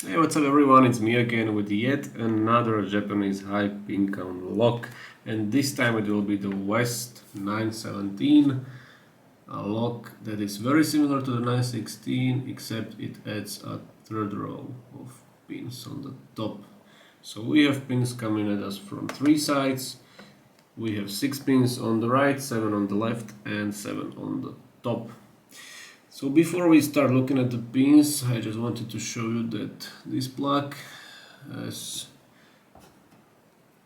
Hey, what's up everyone? It's me again with yet another Japanese high pin count lock, and this time it will be the West 917, a lock that is very similar to the 916 except it adds a third row of pins on the top. So we have pins coming at us from three sides. We have 6 pins on the right, 7 on the left and 7 on the top. So before we start looking at the pins, I just wanted to show you that this plug has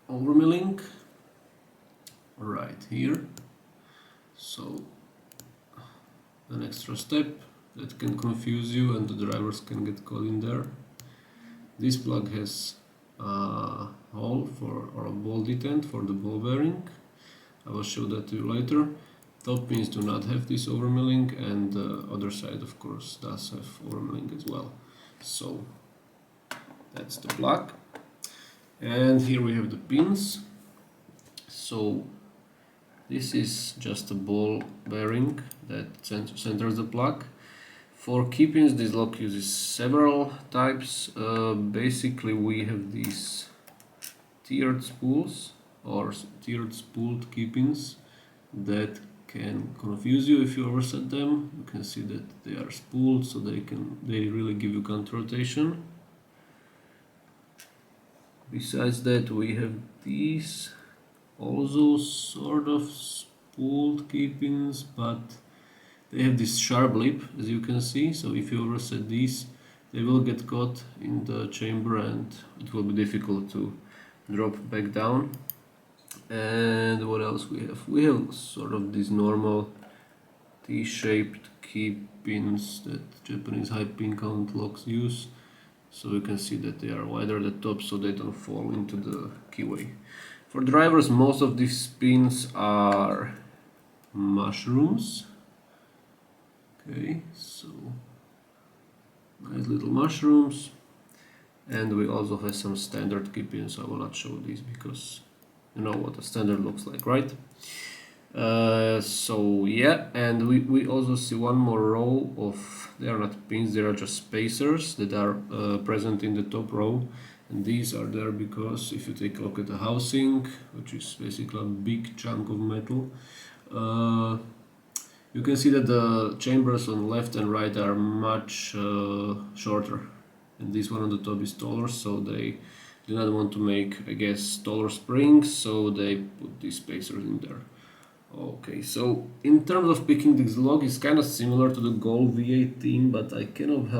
overmilling right here. So an extra step that can confuse you and the drivers can get caught in there. This plug has a hole or a ball detent for the ball bearing. I will show that to you later. Top pins do not have this overmilling, and the other side of course does have overmilling as well. So that's the plug, and here we have the pins. So this is just a ball bearing that centers the plug. For key pins, this lock uses several types. Basically we have these tiered spools or tiered spooled key pins that can confuse you if you overset them. You can see that they are spooled, so they really give you counter rotation. Besides that, we have these also sort of spooled key pins, but they have this sharp lip, as you can see. So if you overset these, they will get caught in the chamber and it will be difficult to drop back down. And what else we have? We have sort of these normal T-shaped key pins that Japanese high pin count locks use. So you can see that they are wider at the top so they don't fall into the keyway. For drivers, most of these pins are mushrooms. Okay, so nice little mushrooms. And we also have some standard key pins. I will not show these because you know what a standard looks like, right? So yeah, and we also see one more row of, they are not pins, they are just spacers that are present in the top row, and these are there because if you take a look at the housing, which is basically a big chunk of metal, you can see that the chambers on left and right are much shorter, and this one on the top is taller, so they do not want to make, I guess, taller springs, so they put these spacers in there. Okay, so in terms of picking this lock, it's kind of similar to the Gold V18, but I cannot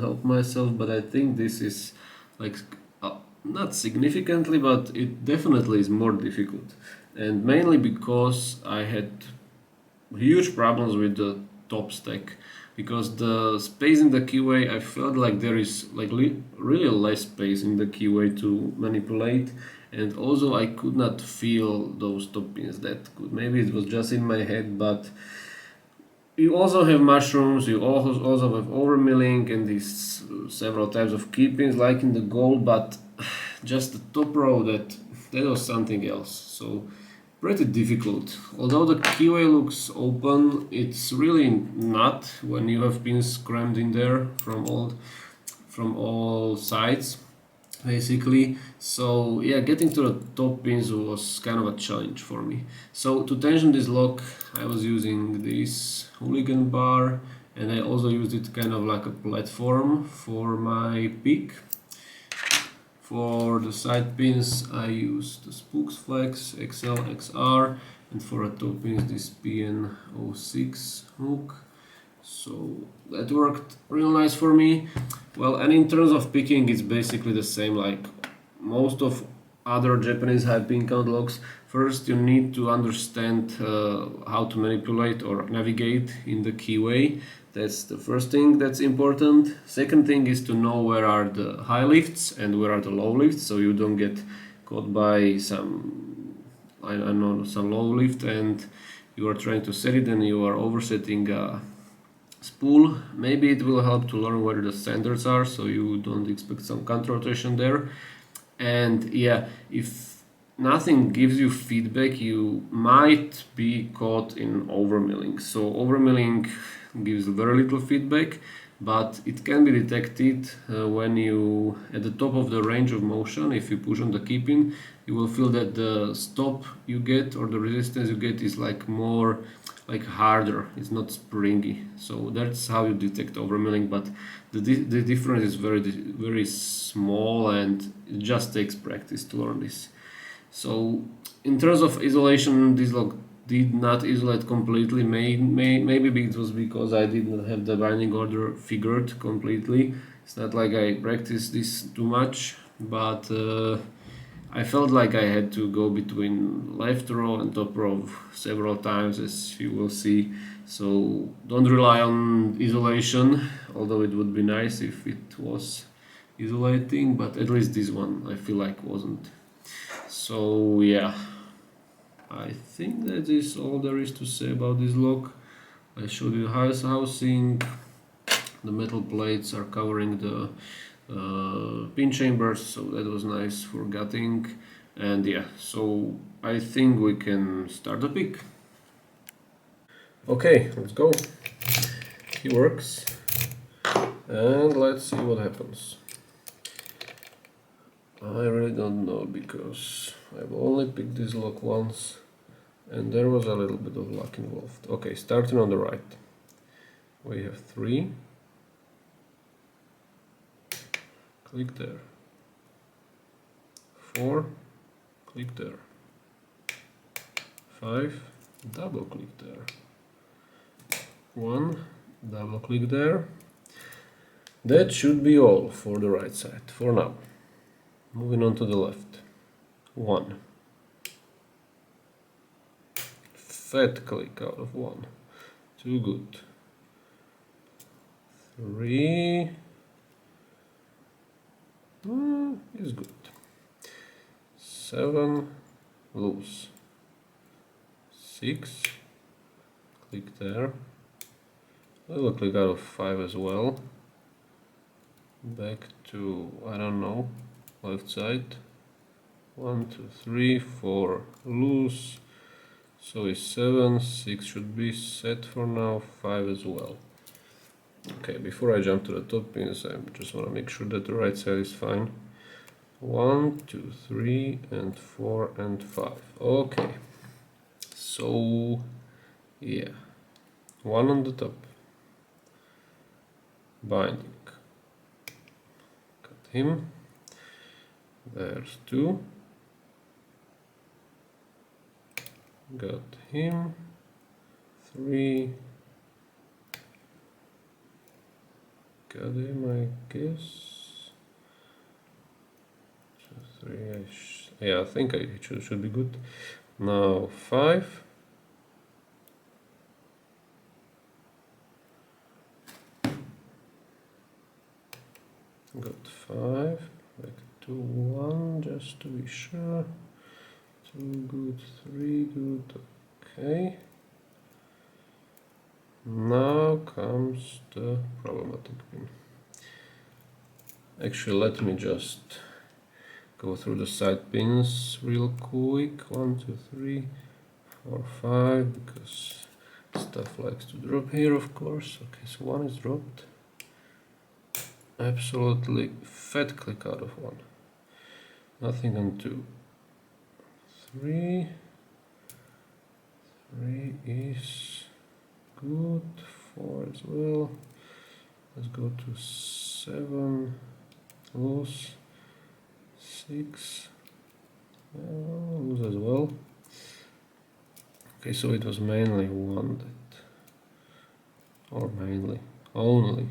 help myself, but I think this is like not significantly, but it definitely is more difficult, and mainly because I had huge problems with the top stack, because the space in the keyway, I felt like there is like really less space in the keyway to manipulate, and also I could not feel those top pins that good. Maybe it was just in my head, but you also have mushrooms, you also have overmilling and these several types of key pins like in the Gold, but just the top row, that was something else. So pretty difficult. Although the keyway looks open, it's really not when you have pins crammed in there from all sides, basically. So yeah, getting to the top pins was kind of a challenge for me. So to tension this lock, I was using this hooligan bar, and I also used it kind of like a platform for my pick. For the side pins, I used the Spooks Flex XL XR, and for a top pins, this PN06 hook. So that worked real nice for me. Well, and in terms of picking, it's basically the same like most of other Japanese high pin count locks. First, you need to understand how to manipulate or navigate in the keyway. That's the first thing that's important. Second thing is to know where are the high lifts and where are the low lifts, so you don't get caught by some, I don't know, some low lift and you are trying to set it and you are oversetting a spool. Maybe it will help to learn where the standards are, so you don't expect some counter rotation there. And yeah, if nothing gives you feedback, you might be caught in overmilling. So overmilling gives very little feedback, but it can be detected when you at the top of the range of motion. If you push on the key pin, you will feel that the stop you get or the resistance you get is like more like harder, it's not springy. So that's how you detect overmilling, but the difference is very small, and it just takes practice to learn this. So in terms of isolation, this lock did not isolate completely. Maybe it was because I did not have the binding order figured completely. It's not like I practiced this too much, but I felt like I had to go between left row and top row several times, as you will see. So don't rely on isolation, although it would be nice if it was isolating, but at least this one I feel like wasn't. So yeah, I think that is all there is to say about this lock. I showed you housing, the metal plates are covering the pin chambers, so that was nice for gutting. And yeah, so I think we can start the pick. Okay, let's go. He works, and let's see what happens. I really don't know, because I've only picked this lock once and there was a little bit of luck involved. Okay, starting on the right, we have 3, click there, 4, click there, 5, double click there, 1, double click there. That should be all for the right side for now. Moving on to the left, 1, fat click out of 1, too good, 3, is good, 7, loose, 6, click there, little click out of 5 as well, back to, I don't know, left side, 1, 2, 3, 4, loose, so is 7, 6 should be set for now, 5 as well. Okay, before I jump to the top pins, I just want to make sure that the right side is fine. 1, 2, 3, and 4, and 5. Okay, so yeah, 1 on the top, binding, cut him, there's 2, got him, 3, got him, I guess, 2, 3, yeah, I think it should be good. Now 5, got 5, back to 1 just to be sure, 2 good, 3 good, okay. Now comes the problematic pin. Actually, let me just go through the side pins real quick. 1, 2, 3, 4, 5, because stuff likes to drop here, of course. Okay, so 1 is dropped. Absolutely fat click out of 1. Nothing on 2. 3. 3 is good. 4 as well. Let's go to 7. Loose. 6. Loose as well. Okay, so it was mainly 1 that, or mainly, only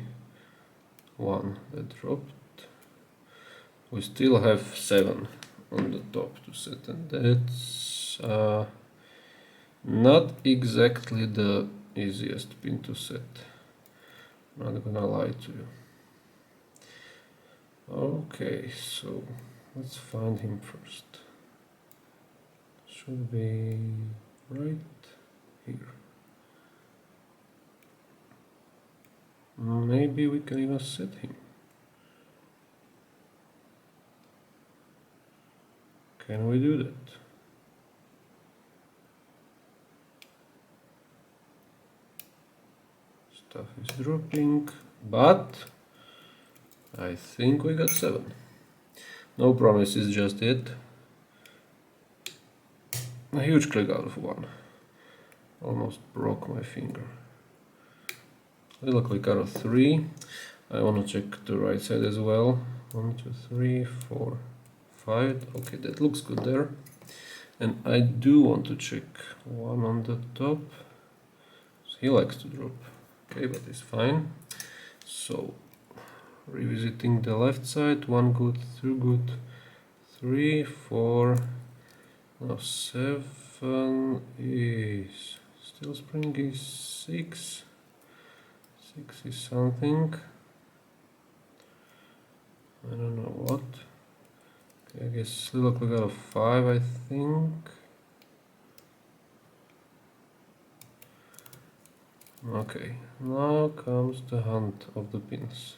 1 that dropped. We still have 7 on the top to set, and that's not exactly the easiest pin to set. I'm not gonna lie to you. Okay, so let's find him first. Should be right here. Maybe we can even set him. Can we do that? Stuff is dropping. but I think we got 7. No promises just yet. A huge click out of 1. Almost broke my finger. Little click out of 3. I want to check the right side as well. 1, 2, 3, 4, 5. Okay, that looks good there. And I do want to check 1 on the top. He likes to drop. Okay, but it's fine. So, revisiting the left side. 1 good, 2 good, 3, 4. Now 7 is still spring is 6. 6 is something. I don't know what. Okay, I guess little click out of 5, I think. Okay, now comes the hunt of the pins.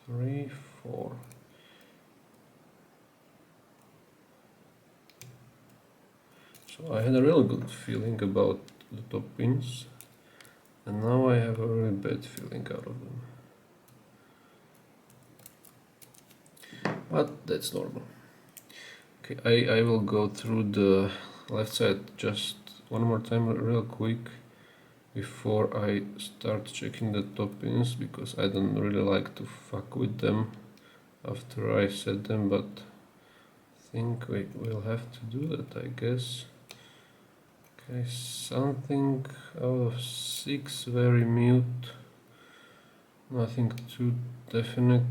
3, 4. So I had a really good feeling about the top pins, and now I have a really bad feeling out of them. But that's normal. Okay, I will go through the left side just one more time real quick before I start checking the top pins, because I don't really like to fuck with them after I set them, but I think we will have to do that, I guess. Okay, something out of 6, very mute, nothing too definite.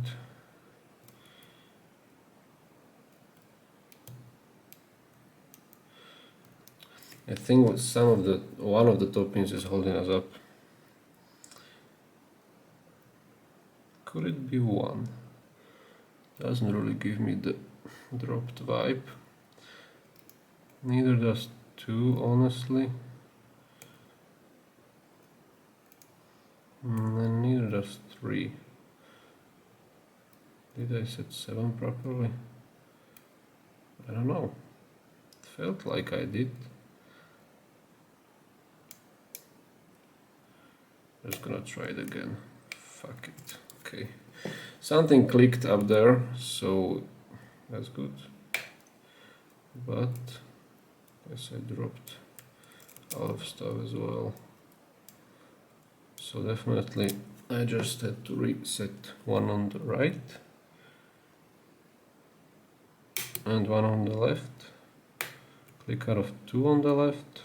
I think one of the top pins is holding us up. Could it be 1? Doesn't really give me the dropped vibe. Neither does 2, honestly. And neither does 3. Did I set 7 properly? I don't know. It felt like I did. Just gonna try it again. Fuck it. Okay. Something clicked up there, so that's good. But I guess I dropped out of stuff as well. So definitely I just had to reset 1 on the right and 1 on the left. Click out of 2 on the left.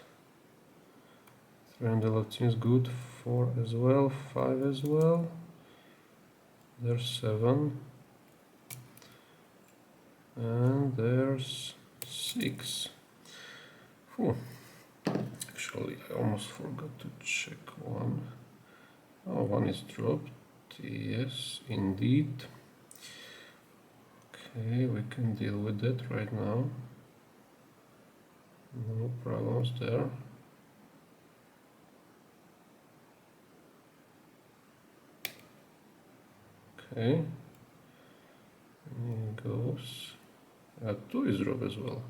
3 on the left seems good. 4 as well, 5 as well. There's 7. And there's 6. Whew. Actually, I almost forgot to check 1. Oh, 1 is dropped. Yes, indeed. Okay, we can deal with that right now. No problems there. Okay. And he goes. 2 is drop as well.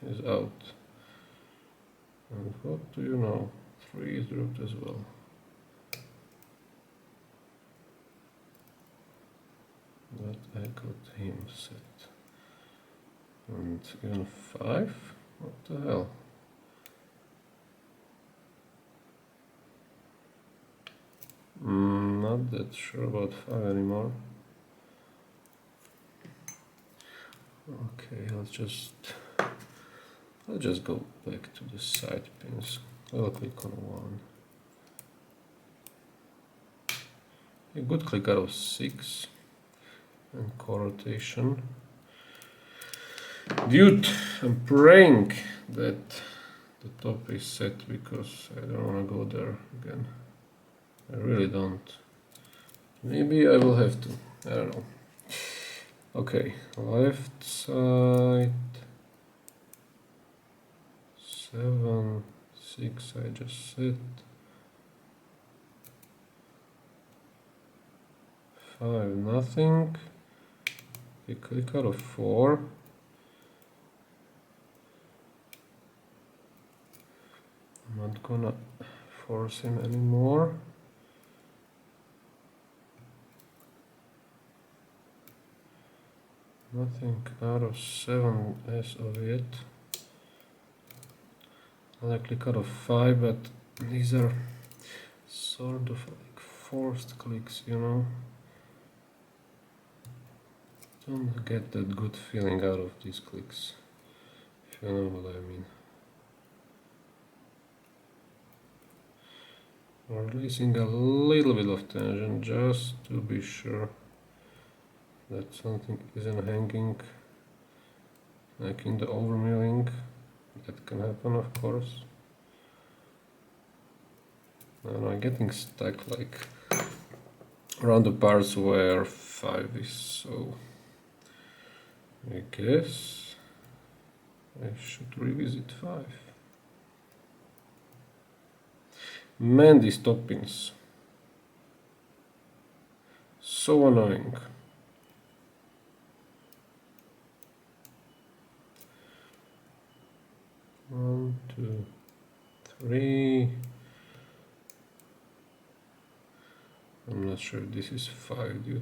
Is out. And what do you know? 3 is dropped as well. But I got him set. And even 5? What the hell? Not that sure about 5 anymore. Okay, I'll just go back to the side pins. I'll click on 1. A good click out of 6 and core rotation. Dude, I'm praying that the top is set, because I don't want to go there again. I really don't. Maybe I will have to. I don't know. Okay, left side 7, 6 I just set. 5 nothing. Okay, click out of 4. Not gonna force him anymore. Nothing out of 7 as of yet. I'll click out of 5, but these are sort of like forced clicks, you know. Don't get that good feeling out of these clicks, if you know what I mean. Releasing a little bit of tension just to be sure that something isn't hanging, like in the overmilling. That can happen, of course. And I'm getting stuck like around the parts where 5 is, so I guess I should revisit 5. Man, these top pins. So annoying. One, two, three. I'm not sure if this is 5, dude.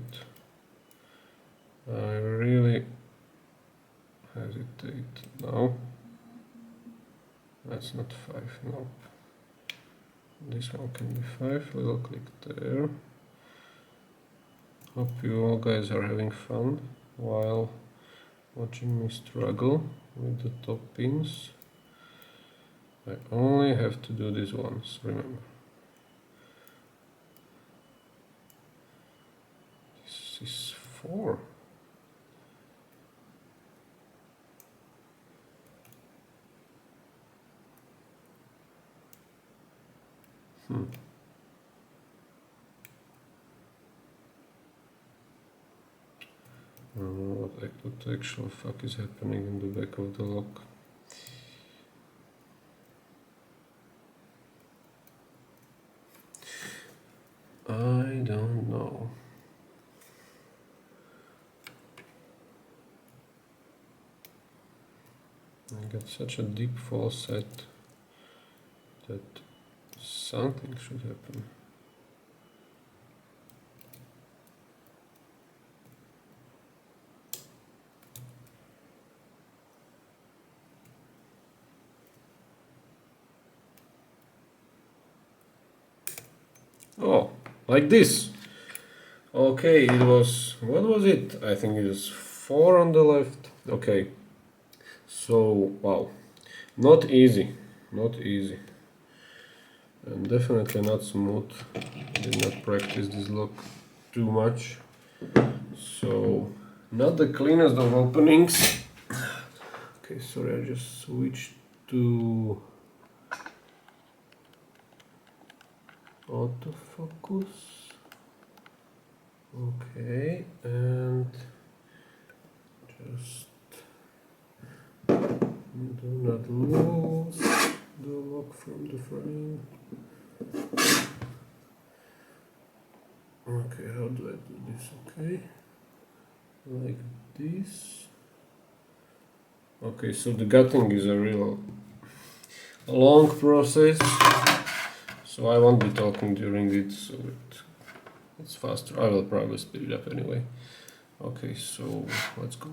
I really hesitate. No. That's not 5, nope. This one can be 5, we'll click there. Hope you all guys are having fun while watching me struggle with the top pins. I only have to do this once, remember. This is 4. I don't know what the actual fuck is happening in the back of the lock. I don't know. I got such a deep fall set that something should happen. Oh, like this. Okay, it was, what was it? I think it was 4 on the left. Okay, so wow, not easy, not easy, and definitely not smooth. Did not practice this lock too much, so not the cleanest of openings. Okay, sorry, I just switched to autofocus. Okay, and just do not lose the lock from the frame. Okay, how do I do this? Okay, like this. Okay, so the gutting is a real long process, so I won't be talking during it, so it's faster. I will probably speed it up anyway. Okay, so let's go.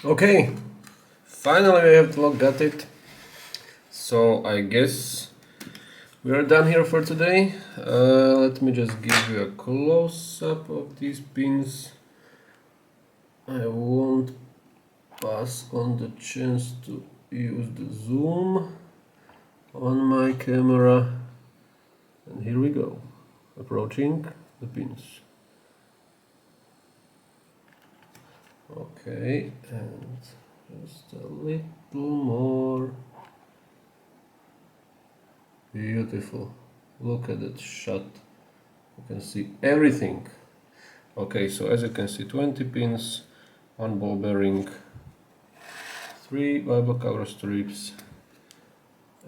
Okay, finally we have got it. So I guess we are done here for today. Let me just give you a close-up of these pins. I won't pass on the chance to use the zoom on my camera. And here we go, approaching the pins. Okay, and just a little more. Beautiful. Look at that shot. You can see everything. Okay, so as you can see, 20 pins, 1 ball bearing, 3 vibrocover strips,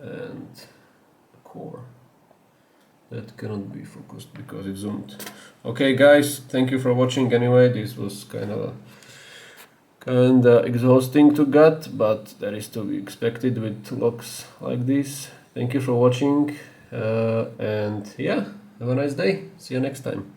and a core. That cannot be focused because it's zoomed. Okay guys, thank you for watching anyway. This was kind of exhausting to get, but that is to be expected with locks like this. Thank you for watching, and yeah, have a nice day. See you next time.